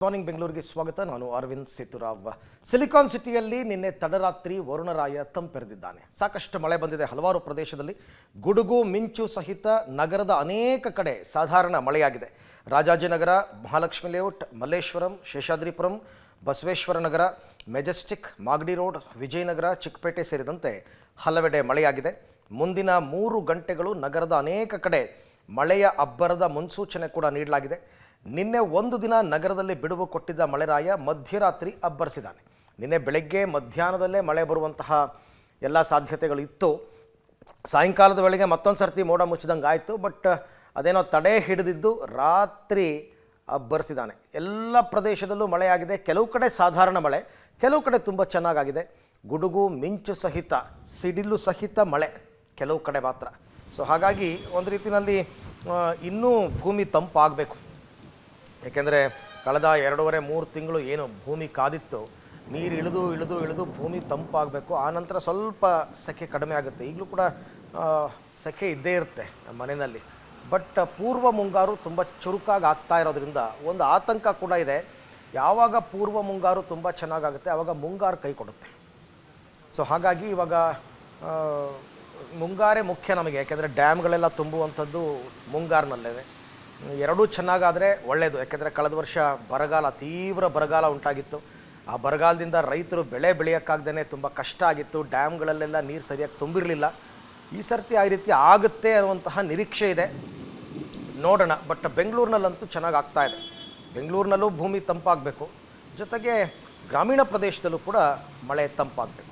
Morning ಬೆಂಗಳೂರಿಗೆ ಸ್ವಾಗತ. ನಾನು ಅರವಿಂದ್ ಸೇತುರಾವ್. ಸಿಲಿಕಾನ್ ಸಿಟಿಯಲ್ಲಿ ನಿನ್ನೆ ತಡರಾತ್ರಿ ವರುಣರಾಯ ತಂಪೆರೆದಿದ್ದಾನೆ. ಸಾಕಷ್ಟು ಮಳೆ ಬಂದಿದೆ. ಹಲವಾರು ಪ್ರದೇಶದಲ್ಲಿ ಗುಡುಗು ಮಿಂಚು ಸಹಿತ ನಗರದ ಅನೇಕ ಕಡೆ ಸಾಧಾರಣ ಮಳೆಯಾಗಿದೆ. Rajajinagar, Mahalakshmi layout, Malleshwaram, Seshadripuram, Basaveshwara Nagar, Majestic, Magadi road, Vijayanagara, Chickpet ಸೇರಿದಂತೆ ಹಲವೆಡೆ ಮಳೆಯಾಗಿದೆ. ಮುಂದಿನ 3 ಗಂಟೆಗಳು ನಗರದ ಅನೇಕ ಕಡೆ ಮಳೆಯ ಅಬ್ಬರದ ಮುನ್ಸೂಚನೆ ಕೂಡ ನೀಡಲಾಗಿದೆ. ನಿನ್ನೆ ಒಂದು ದಿನ ನಗರದಲ್ಲಿ ಬಿಡುವು ಕೊಟ್ಟಿದ್ದ ಮಳೆರಾಯ ಮಧ್ಯರಾತ್ರಿ ಅಬ್ಬರಿಸಿದ್ದಾನೆ. ನಿನ್ನೆ ಬೆಳಗ್ಗೆ ಮಧ್ಯಾಹ್ನದಲ್ಲೇ ಮಳೆ ಬರುವಂತಹ ಎಲ್ಲ ಸಾಧ್ಯತೆಗಳು ಇತ್ತು. ಸಾಯಂಕಾಲದ ವೇಳೆಗೆ ಮತ್ತೊಂದು ಸರ್ತಿ ಮೋಡ ಮುಚ್ಚಿದಂಗೆ ಆಯಿತು. ಬಟ್ ಅದೇನೋ ತಡೆ ಹಿಡಿದಿದ್ದು ರಾತ್ರಿ ಅಬ್ಬರಿಸಿದ್ದಾನೆ. ಎಲ್ಲ ಪ್ರದೇಶದಲ್ಲೂ ಮಳೆಯಾಗಿದೆ. ಕೆಲವು ಕಡೆ ಸಾಧಾರಣ ಮಳೆ, ಕೆಲವು ಕಡೆ ತುಂಬ ಚೆನ್ನಾಗಾಗಿದೆ. ಗುಡುಗು ಮಿಂಚು ಸಹಿತ, ಸಿಡಿಲು ಸಹಿತ ಮಳೆ ಕೆಲವು ಕಡೆ ಮಾತ್ರ. ಸೊ ಹಾಗಾಗಿ ಒಂದು ರೀತಿಯಲ್ಲಿ ಇನ್ನೂ ಭೂಮಿ ತಂಪಾಗಬೇಕು. ಏಕೆಂದರೆ ಕಳೆದ 2.5-3 ತಿಂಗಳು ಏನು ಭೂಮಿ ಕಾದಿತ್ತು, ನೀರು ಇಳಿದು ಇಳಿದು ಇಳಿದು ಭೂಮಿ ತಂಪಾಗಬೇಕು. ಆನಂತರ ಸ್ವಲ್ಪ ಸೆಕೆ ಕಡಿಮೆ ಆಗುತ್ತೆ. ಈಗಲೂ ಕೂಡ ಸೆಕೆ ಇದ್ದೇ ಇರುತ್ತೆ ಮನೆಯಲ್ಲಿ. ಬಟ್ ಪೂರ್ವ ಮುಂಗಾರು ತುಂಬ ಚುರುಕಾಗಿ ಆಗ್ತಾ ಇರೋದ್ರಿಂದ ಒಂದು ಆತಂಕ ಕೂಡ ಇದೆ. ಯಾವಾಗ ಪೂರ್ವ ಮುಂಗಾರು ತುಂಬ ಚೆನ್ನಾಗಾಗುತ್ತೆ ಆವಾಗ ಮುಂಗಾರು ಕೈ ಕೊಡುತ್ತೆ. ಸೊ ಹಾಗಾಗಿ ಇವಾಗ ಮುಂಗಾರೇ ಮುಖ್ಯ ನಮಗೆ. ಯಾಕೆಂದರೆ ಡ್ಯಾಮ್ಗಳೆಲ್ಲ ತುಂಬುವಂಥದ್ದು ಮುಂಗಾರಿನಲ್ಲೇ. ಎರಡೂ ಚೆನ್ನಾಗಾದರೆ ಒಳ್ಳೆಯದು. ಯಾಕೆಂದರೆ ಕಳೆದ ವರ್ಷ ಬರಗಾಲ, ತೀವ್ರ ಬರಗಾಲ ಉಂಟಾಗಿತ್ತು. ಆ ಬರಗಾಲದಿಂದ ರೈತರು ಬೆಳೆ ಬೆಳೆಯೋಕ್ಕಾಗ್ದೇ ತುಂಬ ಕಷ್ಟ ಆಗಿತ್ತು. ಡ್ಯಾಮ್ಗಳಲ್ಲೆಲ್ಲ ನೀರು ಸರಿಯಾಗಿ ತುಂಬಿರಲಿಲ್ಲ. ಈ ಸರ್ತಿ ಆ ರೀತಿ ಆಗುತ್ತೆ ಅನ್ನುವಂತಹ ನಿರೀಕ್ಷೆ ಇದೆ. ನೋಡೋಣ. ಬಟ್ ಬೆಂಗಳೂರಿನಲ್ಲಂತೂ ಚೆನ್ನಾಗಿ ಆಗ್ತಾ ಇದೆ. ಬೆಂಗಳೂರಿನಲ್ಲೂ ಭೂಮಿ ತಂಪಾಗಬೇಕು, ಜೊತೆಗೆ ಗ್ರಾಮೀಣ ಪ್ರದೇಶದಲ್ಲೂ ಕೂಡ ಮಳೆ ತಂಪಾಗಬೇಕು.